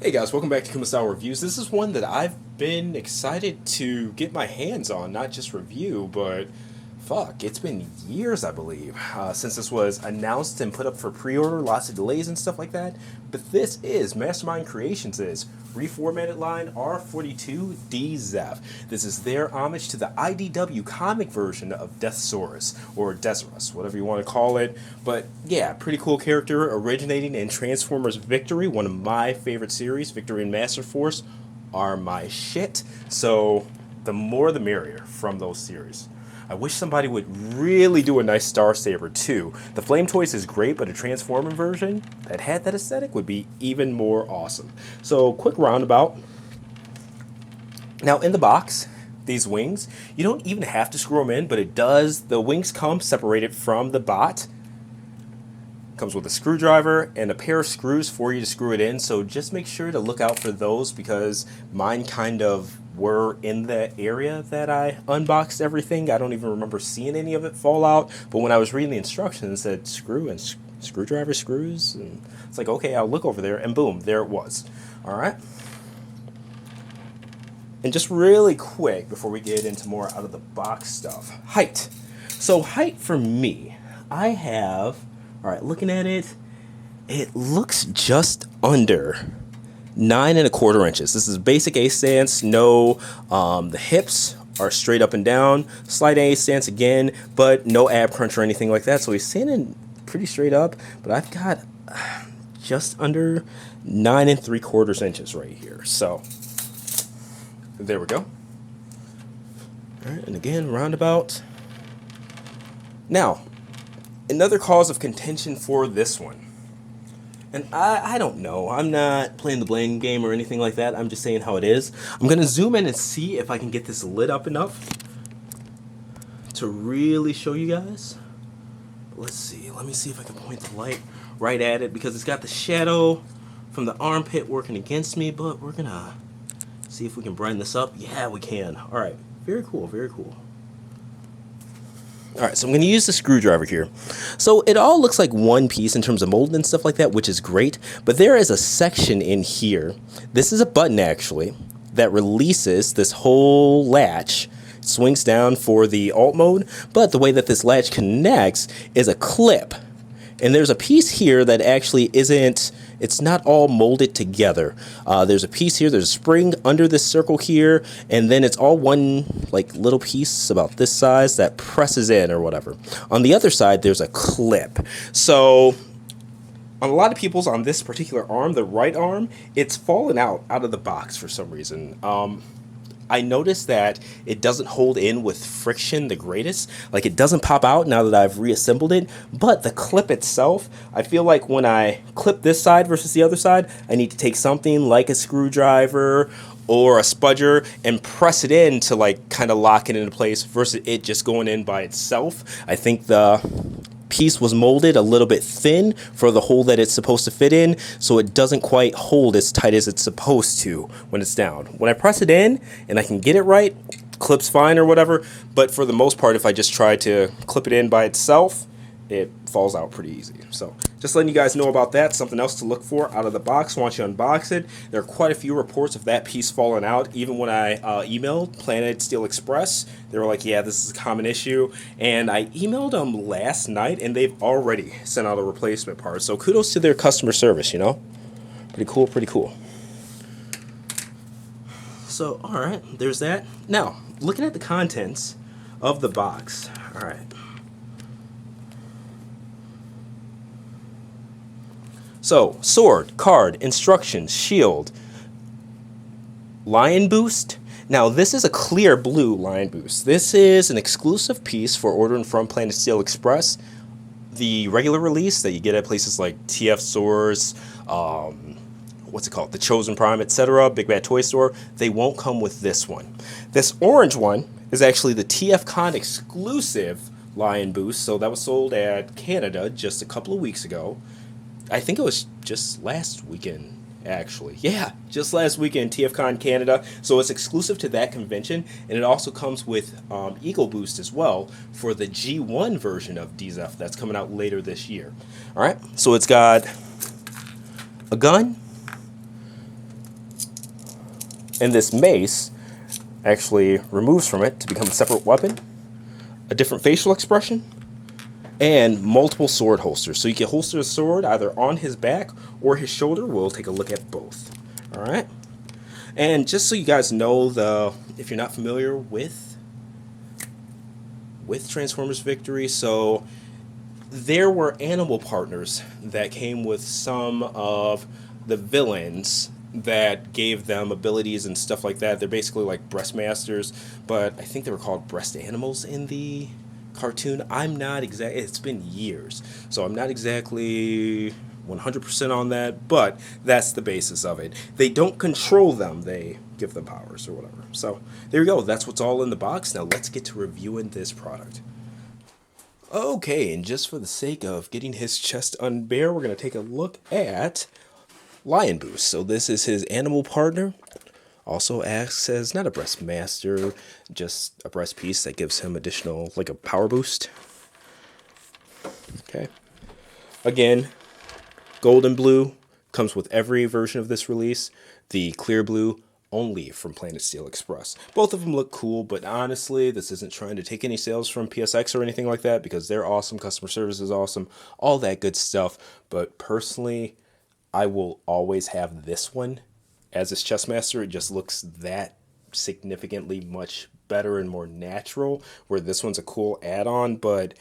Hey guys, welcome back to Kuma Reviews. This is one that I've been excited to get my hands on, not just review, but fuck, it's been years, I believe, since this was announced and put up for pre-order, lots of delays and stuff like that. But this is Mastermind Creations' reformatted line R-42 d-zef. This is their homage to the IDW comic version of Deathsaurus, or Deathsaurus, whatever you want to call it. But yeah, pretty cool character originating in Transformers Victory, one of my favorite series. Victory and Master Force are my shit. So the more the merrier from those series. I wish somebody would really do a nice Star Saber too. The Flame Toys is great, but a Transformer version that had that aesthetic would be even more awesome. So, quick roundabout. Now, in the box, these wings, you don't even have to screw them in, but it does. The wings come separated from the bot. Comes with a screwdriver and a pair of screws for you to screw it in. So just make sure to look out for those because mine kind of were in the area that I unboxed everything. I don't even remember seeing any of it fall out. But when I was reading the instructions, it said screw and screwdriver screws. And it's like, okay, I'll look over there. And boom, there it was. All right. And just really quick before we get into more out of the box stuff. Height. So height for me, I have... All right, looking at it, it looks just under 9¼ inches. This is basic A stance. No, the hips are straight up and down. Slight A stance again, but no ab crunch or anything like that. So he's standing pretty straight up, but I've got just under 9¾ inches right here. So there we go. All right, and again, roundabout. Now, another cause of contention for this one. And I don't know. I'm not playing the blame game or anything like that. I'm just saying how it is. I'm going to zoom in and see if I can get this lit up enough to really show you guys. Let's see. Let me see if I can point the light right at it because it's got the shadow from the armpit working against me. But we're going to see if we can brighten this up. Yeah, we can. All right. Very cool. Very cool. All right, so I'm going to use the screwdriver here. So it all looks like one piece in terms of mold and stuff like that, which is great. But there is a section in here. This is a button, actually, that releases this whole latch. It swings down for the alt mode. But the way that this latch connects is a clip. And there's a piece here that actually isn't... It's not all molded together. There's a piece here, there's a spring under this circle here, and then it's all one like little piece about this size that presses in or whatever. On the other side, there's a clip. So on a lot of people's on this particular arm, the right arm, it's fallen out of the box for some reason. I noticed that it doesn't hold in with friction the greatest. Like it doesn't pop out now that I've reassembled it. But the clip itself, I feel like when I clip this side versus the other side, I need to take something like a screwdriver or a spudger and press it in to like kind of lock it into place versus it just going in by itself. I think the piece was molded a little bit thin for the hole that it's supposed to fit in, so it doesn't quite hold as tight as it's supposed to when it's down. When I press it in and I can get it right, clips fine or whatever, but for the most part, if I just try to clip it in by itself, it falls out pretty easy. So just letting you guys know about that. Something else to look for out of the box once you unbox it. There are quite a few reports of that piece falling out. Even when I emailed Planet Steel Express, they were like, yeah, this is a common issue. And I emailed them last night, and they've already sent out a replacement part. So kudos to their customer service, you know? Pretty cool, pretty cool. So, all right, there's that. Now, looking at the contents of the box. All right. So, sword, card, instructions, shield, lion boost. Now, this is a clear blue lion boost. This is an exclusive piece for ordering from Planet Steel Express. The regular release that you get at places like TF Stores, what's it called, The Chosen Prime, etc., Big Bad Toy Store, they won't come with this one. This orange one is actually the TFCon exclusive lion boost. So that was sold at Canada just a couple of weeks ago. I think it was just last weekend, actually. Yeah, just last weekend, TFCon Canada. So it's exclusive to that convention, and it also comes with Eagle Boost as well for the G1 version of d-zef that's coming out later this year. All right, so it's got a gun, And this mace actually removes from it to become a separate weapon, a different facial expression, and multiple sword holsters. So you can holster a sword either on his back or his shoulder. We'll take a look at both. All right. And just so you guys know, if you're not familiar with Transformers Victory, so there were animal partners that came with some of the villains that gave them abilities and stuff like that. They're basically like breast masters, but I think they were called breast animals in the cartoon. I'm not exactly, it's been years, so I'm not exactly 100% on that, but that's the basis of it. They don't control them, they give them powers or whatever. So there you go, that's what's all in the box. Now let's get to reviewing this product. Okay, and just for the sake of getting his chest unbare, we're going to take a look at Lion Boost. So this is his animal partner. Also acts as not a breast master, just a breast piece that gives him additional, like a power boost. Okay. Again, gold and blue comes with every version of this release. The clear blue only from Planet Steel Express. Both of them look cool, but honestly, this isn't trying to take any sales from PSX or anything like that, because they're awesome, customer service is awesome, all that good stuff. But personally, I will always have this one as its Chessmaster. It just looks that significantly much better and more natural, where this one's a cool add-on, but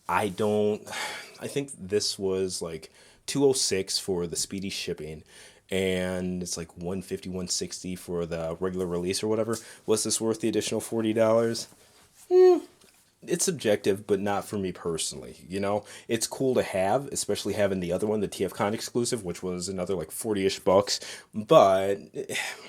I think this was like $206 for the speedy shipping, and it's like $150, $160 for the regular release or whatever. Was this worth the additional $40? It's subjective, but not for me personally. You know, it's cool to have, especially having the other one, the TFCon exclusive, which was another like 40-ish bucks. But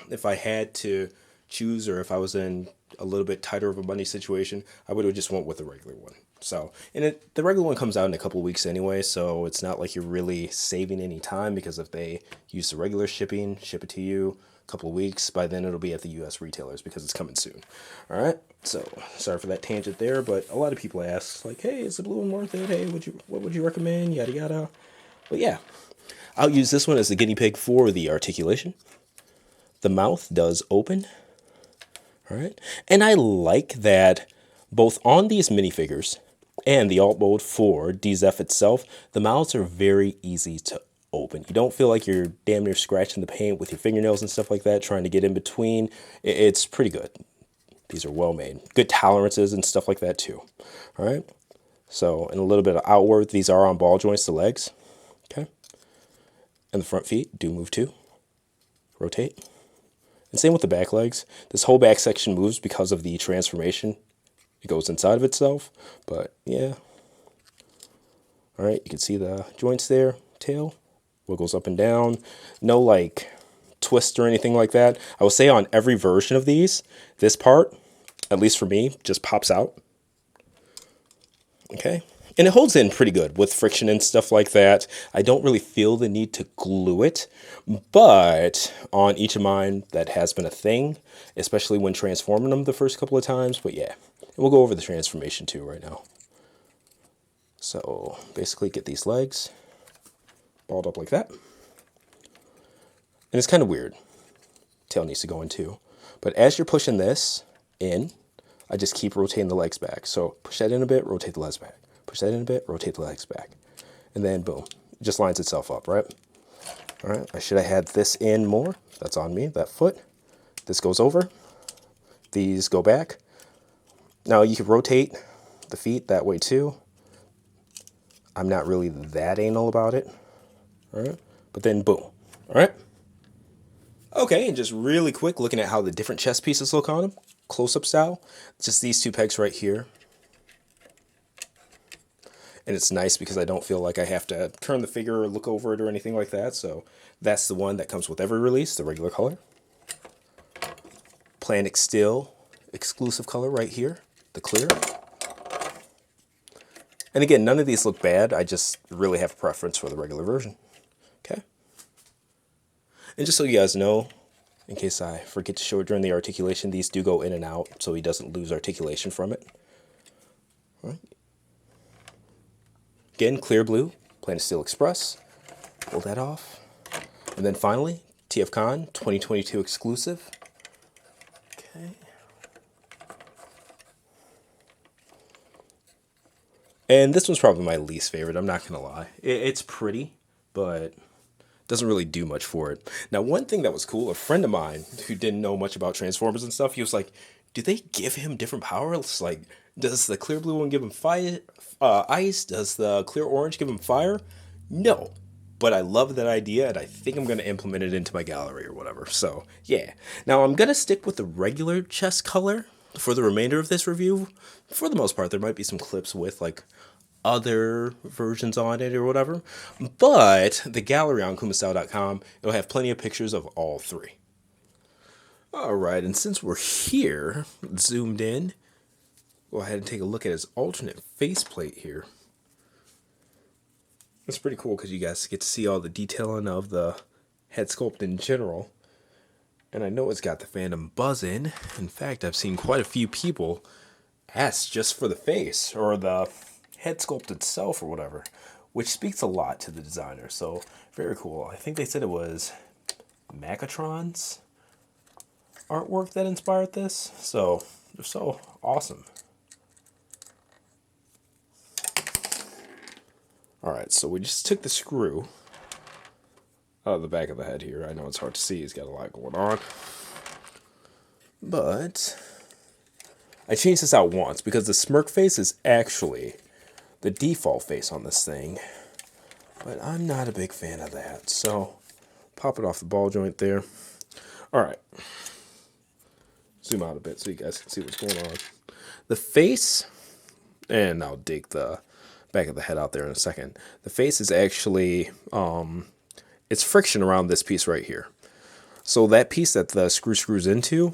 if I had to choose, or if I was in a little bit tighter of a money situation, I would have just went with the regular one. So, and the regular one comes out in a couple of weeks anyway, so it's not like you're really saving any time, because if they use the regular shipping, ship it to you a couple of weeks, by then it'll be at the US retailers because it's coming soon. All right. So sorry for that tangent there, but a lot of people ask like, "Hey, is the blue one worth it? Hey, what would you recommend?" Yada yada. But yeah, I'll use this one as the guinea pig for the articulation. The mouth does open. All right, and I like that both on these minifigures and the alt mode for d-zef itself, the mouths are very easy to open. You don't feel like you're damn near scratching the paint with your fingernails and stuff like that, trying to get in between. It's pretty good. These are well made. Good tolerances and stuff like that too. All right. So, and a little bit of outward, these are on ball joints, the legs. Okay. And the front feet do move too. Rotate. And same with the back legs. This whole back section moves because of the transformation. It goes inside of itself, but yeah. All right, you can see the joints there. Tail wiggles up and down. No like twist or anything like that. I will say on every version of these, this part, at least for me, just pops out. Okay. And it holds in pretty good with friction and stuff like that. I don't really feel the need to glue it, but on each of mine, that has been a thing, especially when transforming them the first couple of times. But yeah, and we'll go over the transformation too right now. So basically get these legs balled up like that. And it's kind of weird. Tail needs to go in too. But as you're pushing this in, I just keep rotating the legs back. So push that in a bit, rotate the legs back. Push that in a bit, rotate the legs back. And then boom, it just lines itself up, right? All right, I should have had this in more. That's on me, that foot. This goes over. These go back. Now you can rotate the feet that way too. I'm not really that anal about it. All right, but then boom, all right? Okay, and just really quick, looking at how the different chest pieces look on them, close-up style. Just these two pegs right here. And it's nice because I don't feel like I have to turn the figure or look over it or anything like that. So that's the one that comes with every release, the regular color. Planet Steel exclusive color right here, the clear. And again, none of these look bad. I just really have a preference for the regular version. Okay. And just so you guys know, in case I forget to show it during the articulation, these do go in and out so he doesn't lose articulation from it. All right. Again, clear blue, Planet Steel Express. Pull that off. And then finally, TFCon 2022 exclusive, And this one's probably my least favorite, I'm not going to lie. It's pretty, but doesn't really do much for it. Now, one thing that was cool, a friend of mine who didn't know much about Transformers and stuff, he was like, do they give him different powers? Like, does the clear blue one give him fire, ice? Does the clear orange give him fire? No. But I love that idea, and I think I'm going to implement it into my gallery or whatever. So, yeah. Now, I'm going to stick with the regular chest color for the remainder of this review. For the most part, there might be some clips with, like, other versions on it or whatever. But the gallery on kumastyle.com, it'll have plenty of pictures of all three. Alright, and since we're here, zoomed in, go ahead and take a look at his alternate faceplate here. It's pretty cool because you guys get to see all the detailing of the head sculpt in general. And I know it's got the fandom buzzing. In fact, I've seen quite a few people ask just for the face or the head sculpt itself or whatever, which speaks a lot to the designer. So very cool. I think they said it was Megatron's artwork that inspired this. So they're so awesome. Alright, so we just took the screw out of the back of the head here. I know it's hard to see, he's got a lot going on. But I changed this out once because the smirk face is actually the default face on this thing. But I'm not a big fan of that. So pop it off the ball joint there. Alright. Zoom out a bit so you guys can see what's going on. The face, and I'll dig the back of the head out there in a second. The face is actually, it's friction around this piece right here. So that piece that the screw screws into,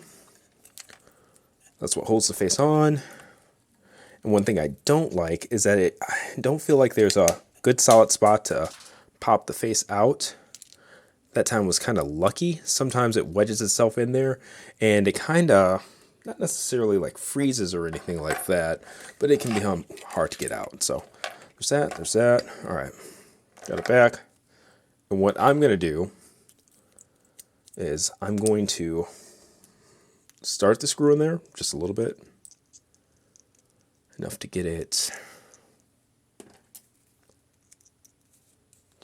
that's what holds the face on. And one thing I don't like is that I don't feel like there's a good solid spot to pop the face out. That time was kind of lucky. Sometimes it wedges itself in there and it kind of, not necessarily like freezes or anything like that, but it can become hard to get out. So there's that. All right, got it back. And what I'm going to do is I'm going to start the screw in there just a little bit. Enough to get it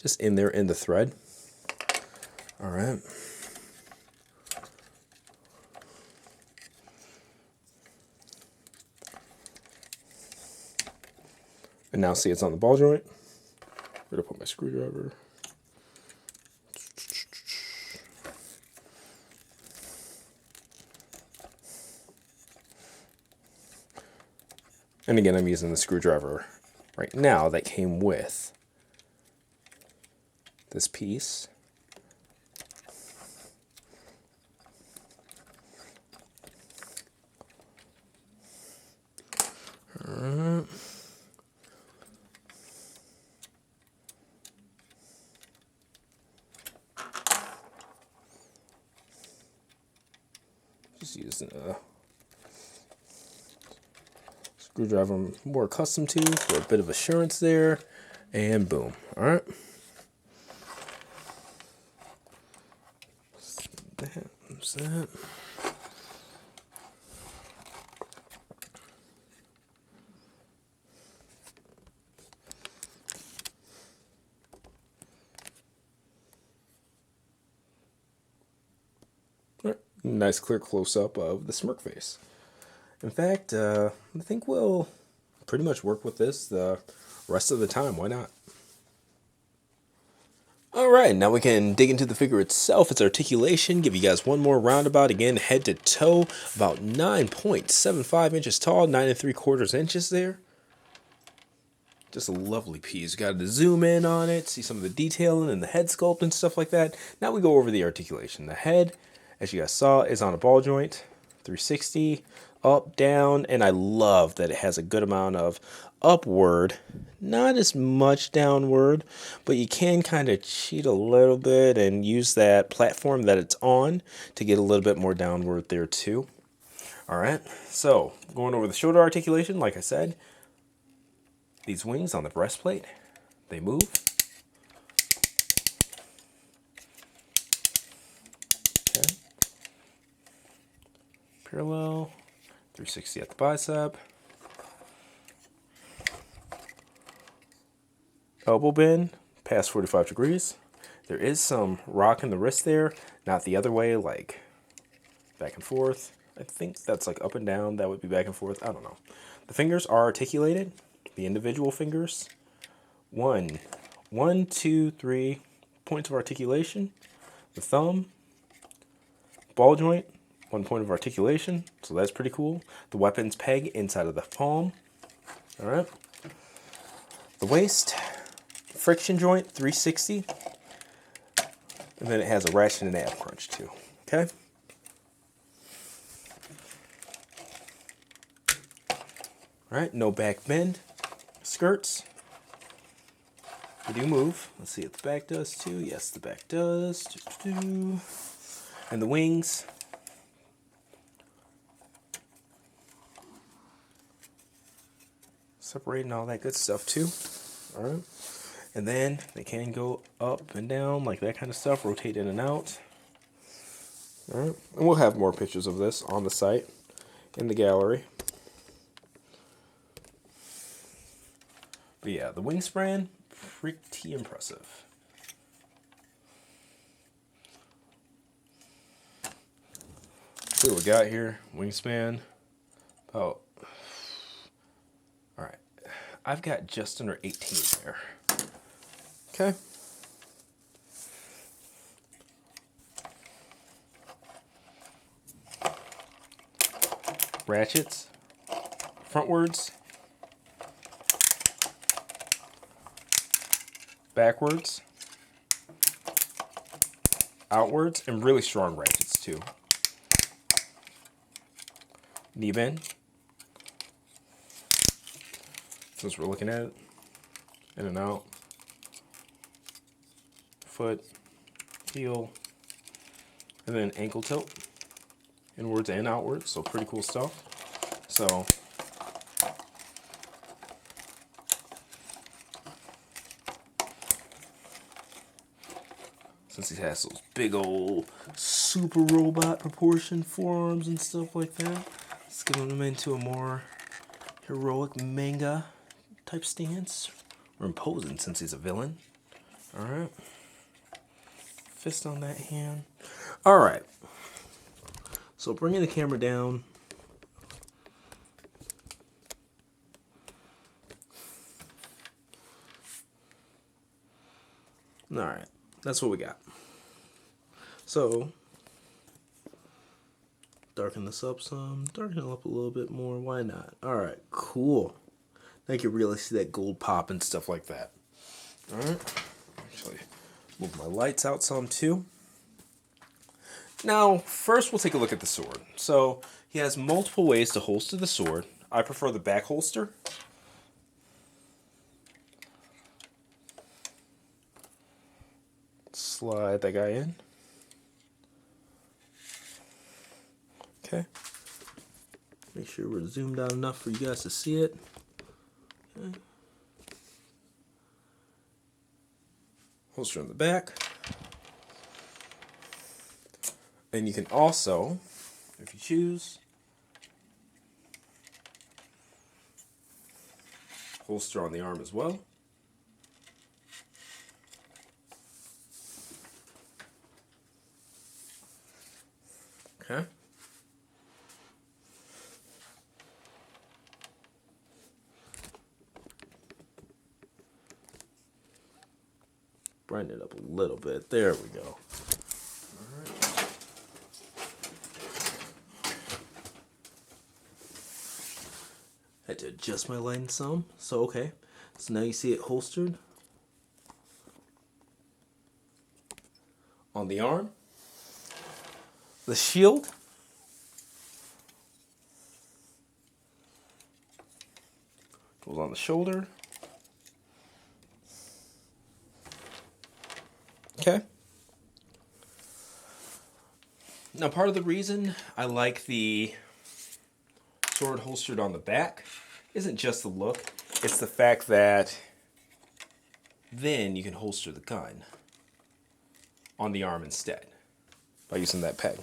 just in there in the thread. All right. And now see it's on the ball joint. I'm going to put my screwdriver. And again, I'm using the screwdriver right now that came with this piece. Just using a screwdriver I'm more accustomed to for a bit of assurance there, and boom. All right. There's that. Nice clear close-up of the smirk face. In fact, I think we'll pretty much work with this the rest of the time. Why not? Alright, now we can dig into the figure itself, its articulation, give you guys one more roundabout, again, head to toe, about 9.75 inches tall, 9 3/4 inches there. Just a lovely piece. Got to zoom in on it, see some of the detailing and the head sculpt and stuff like that. Now we go over the articulation. The head, as you guys saw, is on a ball joint, 360, up, down, and I love that it has a good amount of upward, not as much downward, but you can kind of cheat a little bit and use that platform that it's on to get a little bit more downward there too. All right, so going over the shoulder articulation, like I said, these wings on the breastplate, they move. Okay. Parallel, 360 at the bicep. elbow bend past 45 degrees. There is some rock in the wrist there, not the other way, like back and forth. I think that's like up and down. That would be back and forth. I don't know. The fingers are articulated, the individual fingers. One, two, 3 points of articulation. The thumb, ball joint, 1 point of articulation. So that's pretty cool. The weapons peg inside of the palm. All right. The waist, friction joint, 360. And then it has a ratchet and ab crunch too. Okay. All right, no back bend. Skirts. They do move. Let's see if the back does too. Yes, the back does. And the wings. Separating all that good stuff too. All right. And then they can go up and down, like that kind of stuff, rotate in and out. All right. And we'll have more pictures of this on the site, in the gallery. But yeah, the wingspan, pretty impressive. See what we got here. Wingspan. Oh. Alright. I've got just under 18 there. Okay. Ratchets. Frontwards. Backwards. Outwards. And really strong ratchets too. Knee bend. Since we're looking at it. In and out. Foot. Heel. And then ankle tilt. Inwards and outwards. So pretty cool stuff. So since he has those big old super robot proportion forearms and stuff like that, let's get him into a more heroic manga type stance. Or imposing since he's a villain. Alright. Fist on that hand. Alright. So bringing the camera down. Alright. That's what we got. So, darken this up some. Darken it up a little bit more. Why not? Alright, cool. Now you can really see that gold pop and stuff like that. Alright. Actually, move my lights out some too. Now, first we'll take a look at the sword. So, he has multiple ways to holster the sword. I prefer the back holster. Slide that guy in. Okay. Make sure we're zoomed out enough for you guys to see it. Okay. Holster on the back. And you can also, if you choose, holster on the arm as well. Okay. Brighten it up a little bit. There we go. All right. Had to adjust my lighting some. So, okay. So now you see it holstered on the arm. The shield goes on the shoulder. Okay. Now, part of the reason I like the sword holstered on the back isn't just the look, it's the fact that then you can holster the gun on the arm instead by using that peg.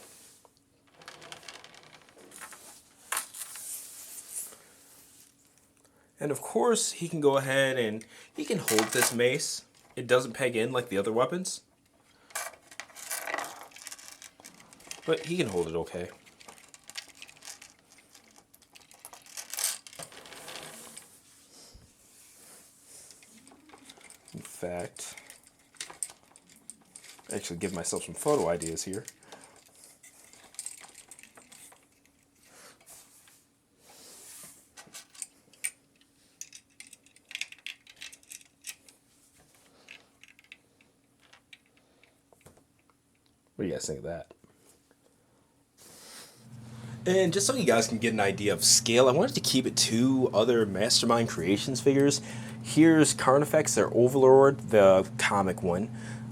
And of course, he can go ahead and he can hold this mace. It doesn't peg in like the other weapons, but he can hold it okay. In fact, actually give myself some photo ideas here. What do you guys think of that? And just so you guys can get an idea of scale, I wanted to keep it to other Mastermind Creations figures. Here's Carnifex, their Overlord, the comic one.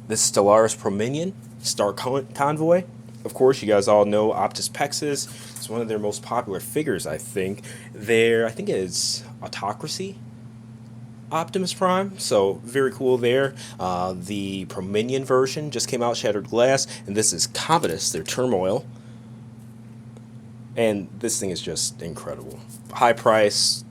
This is Stellaris Prominion, Star Convoy. Of course, you guys all know Optus Pexus. It's one of their most popular figures, I think. I think it is Autocracy Optimus Prime, so very cool there. The Prominion version just came out, Shattered Glass, and this is Commodus, their Turmoil. And this thing is just incredible. High price,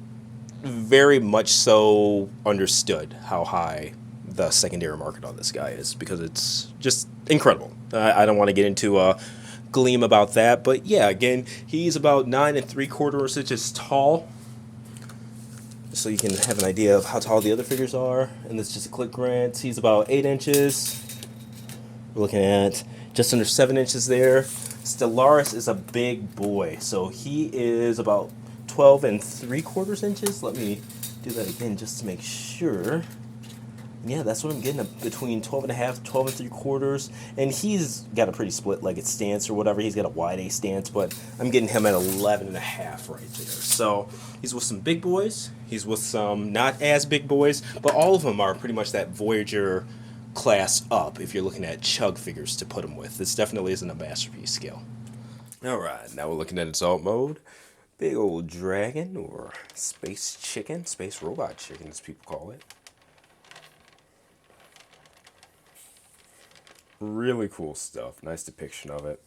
very much so understood how high the secondary market on this guy is, because it's just incredible. I don't want to get into a gleam about that, but yeah, again, he's about 9 3/4 inches tall. So you can have an idea of how tall the other figures are. And this is just a quick glance. He's about 8 inches. We're looking at just under 7 inches there. Stellaris is a big boy. So he is about 12 3/4 inches. Let me do that again just to make sure. Yeah, that's what I'm getting, between 12 and a half, 12 3/4. And he's got a pretty split-legged stance or whatever. He's got a wide A stance, but I'm getting him at 11 and a half right there. So he's with some big boys. He's with some not as big boys, but all of them are pretty much that Voyager class up if you're looking at chug figures to put him with. This definitely isn't a masterpiece scale. Alright, now we're looking at Assault Mode. Big old dragon, or space chicken, space robot chicken as people call it. Really cool stuff. Nice depiction of it.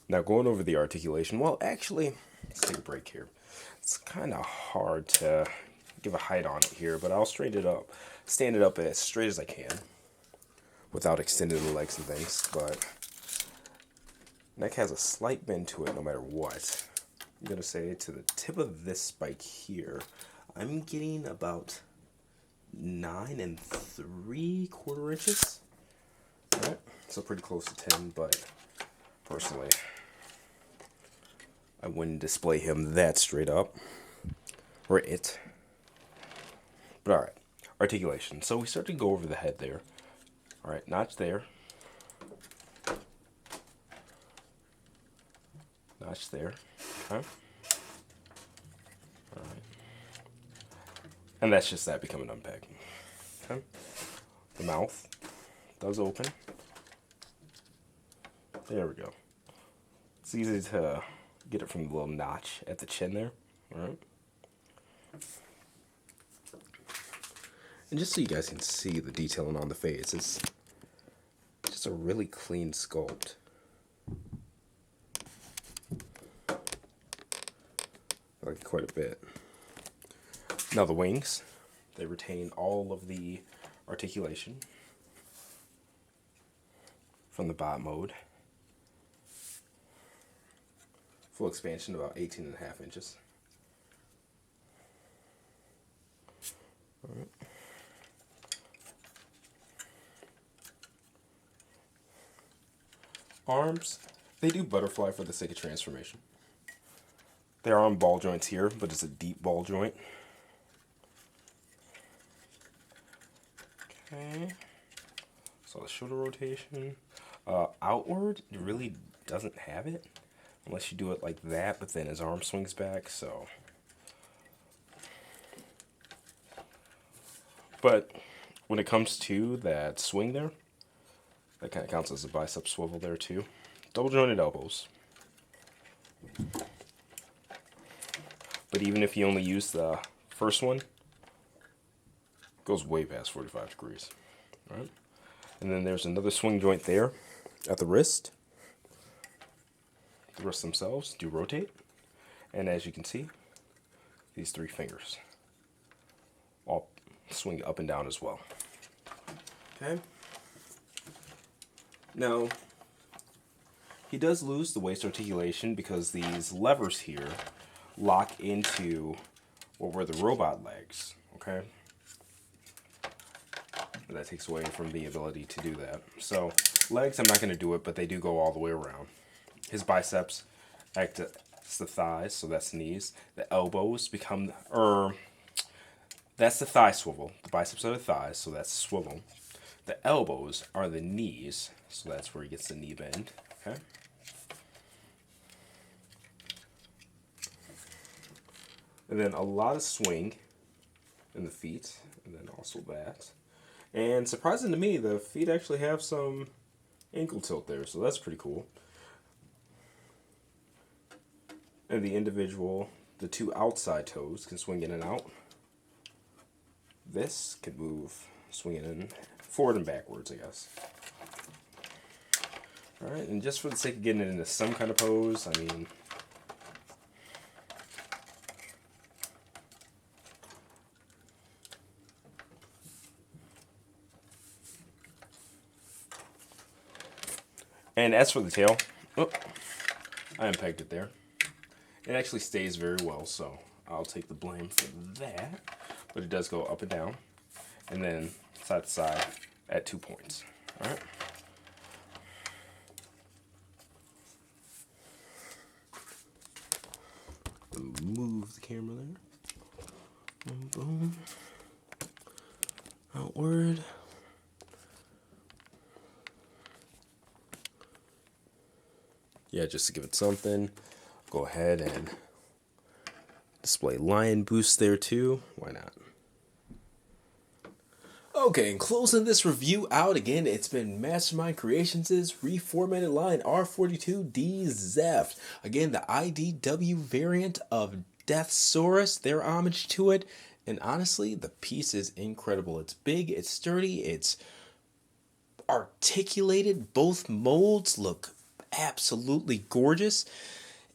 Now going over the articulation. Well, actually, let's take a break here. It's kind of hard to give a height on it here, but I'll straighten it up. Stand it up as straight as I can without extending the legs and things. But neck has a slight bend to it no matter what. I'm going to say to the tip of this spike here, I'm getting about 9 3/4 inches. Right, so pretty close to 10, but personally, I wouldn't display him that straight up, or it. But alright, articulation. So we start to go over the head there. Alright, notch there. Notch there. Okay. Alright. And that's just that becoming unpacked. Okay. The mouth does open. There we go. It's easy to get it from the little notch at the chin there. Alright. And just so you guys can see the detailing on the face, it's just a really clean sculpt. I like it quite a bit. Now the wings, they retain all of the articulation from the bot mode. Full expansion about 18 and a half inches. All right. Arms, they do butterfly for the sake of transformation. They're on ball joints here, but it's a deep ball joint. Okay. So the shoulder rotation. Outward, it really doesn't have it. Unless you do it like that, but then his arm swings back, so. But when it comes to that swing there, that kind of counts as a bicep swivel there too. Double jointed elbows. But even if you only use the first one, it goes way past 45 degrees. Right? And then there's another swing joint there at the wrist. The wrists themselves do rotate. And as you can see, these 3 fingers. All swing up and down as well. Okay. Now, he does lose the waist articulation because these levers here lock into what were the robot legs. Okay. And that takes away from the ability to do that. So, legs, I'm not going to do it, but they do go all the way around. His biceps act as the thighs, so that's the knees. The elbows become, that's the thigh swivel. The biceps are the thighs, so that's the swivel. The elbows are the knees, so that's where he gets the knee bend. Okay. And then a lot of swing in the feet, and then also that. And surprising to me, the feet actually have some ankle tilt there, so that's pretty cool. And the individual, the 2 outside toes can swing in and out. This can move, swinging in forward and backwards, I guess. Alright, and just for the sake of getting it into some kind of pose, I mean, and as for the tail, oh, I unpegged it there. It actually stays very well, so I'll take the blame for that. But it does go up and down, and then side to side at 2 points. All right. Move the camera there. Boom, boom. Outward. Yeah, just to give it something, go ahead and display lion boost there too. Why not? Okay, and closing this review out again, it's been Mastermind Creations' reformatted line R-42 d-zef. Again, the IDW variant of Deathsaurus, their homage to it. And honestly, the piece is incredible. It's big, it's sturdy, it's articulated. Both molds look absolutely gorgeous.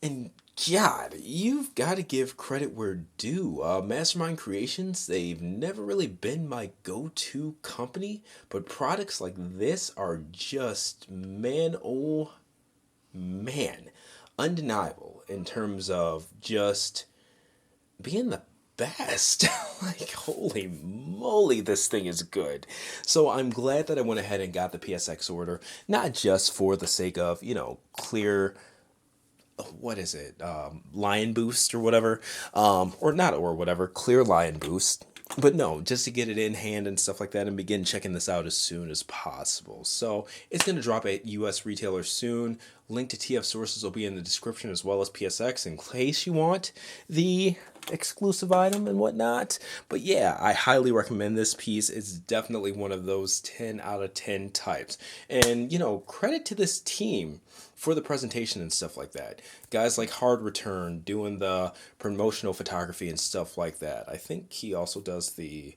And God, you've got to give credit where due. Mastermind Creations, they've never really been my go-to company, but products like this are just, man, oh man, undeniable in terms of just being the best. Like, holy moly, this thing is good. So I'm glad that I went ahead and got the PSX order, not just for the sake of, clear, what is it, lion boost or whatever, clear lion boost, but no, just to get it in hand and stuff like that and begin checking this out as soon as possible. So it's going to drop at US retailers soon. Link to TF sources will be in the description, as well as PSX, in case you want the exclusive item and whatnot. But yeah, I highly recommend this piece. It's definitely one of those 10 out of 10 types. And, credit to this team for the presentation and stuff like that. Guys like Hard Return doing the promotional photography and stuff like that. I think he also does the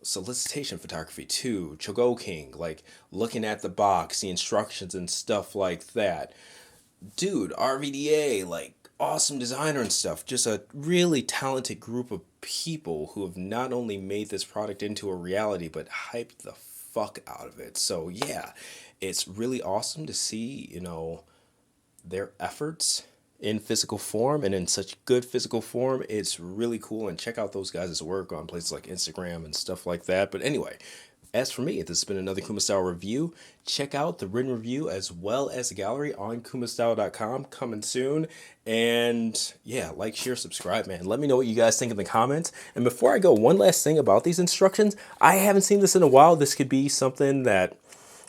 solicitation photography too. Chogo King, like looking at the box, the instructions and stuff like that. Dude, RVDA, like awesome designer and stuff. Just a really talented group of people who have not only made this product into a reality, but hyped the fuck out of it. So yeah, it's really awesome to see, their efforts in physical form, and in such good physical form. It's really cool, and check out those guys' work on places like Instagram and stuff like that. But anyway, as for me, this has been another Kuma Style review. Check out the written review as well as the gallery on kumastyle.com, coming soon. And yeah, like, share, subscribe, man. Let me know what you guys think in the comments. And before I go, one last thing about these instructions. I haven't seen this in a while. This could be something that,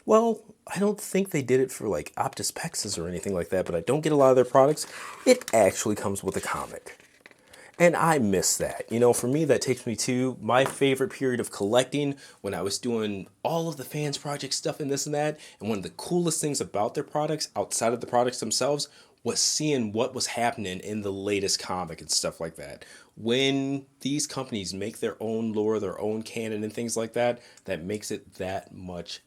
well, I don't think they did it for like Optus Pexas or anything like that, but I don't get a lot of their products. It actually comes with a comic. And I miss that. For me, that takes me to my favorite period of collecting, when I was doing all of the fans project stuff and this and that. And one of the coolest things about their products, outside of the products themselves, was seeing what was happening in the latest comic and stuff like that. When these companies make their own lore, their own canon and things like that, that makes it that much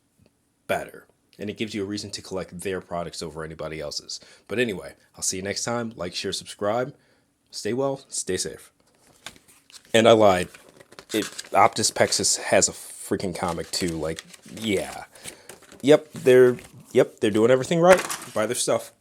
better. And it gives you a reason to collect their products over anybody else's. But anyway, I'll see you next time. Like, share, subscribe. Stay well, stay safe. And I lied. Optus Pexis has a freaking comic too. Like, yeah. Yep, they're doing everything right. Buy their stuff.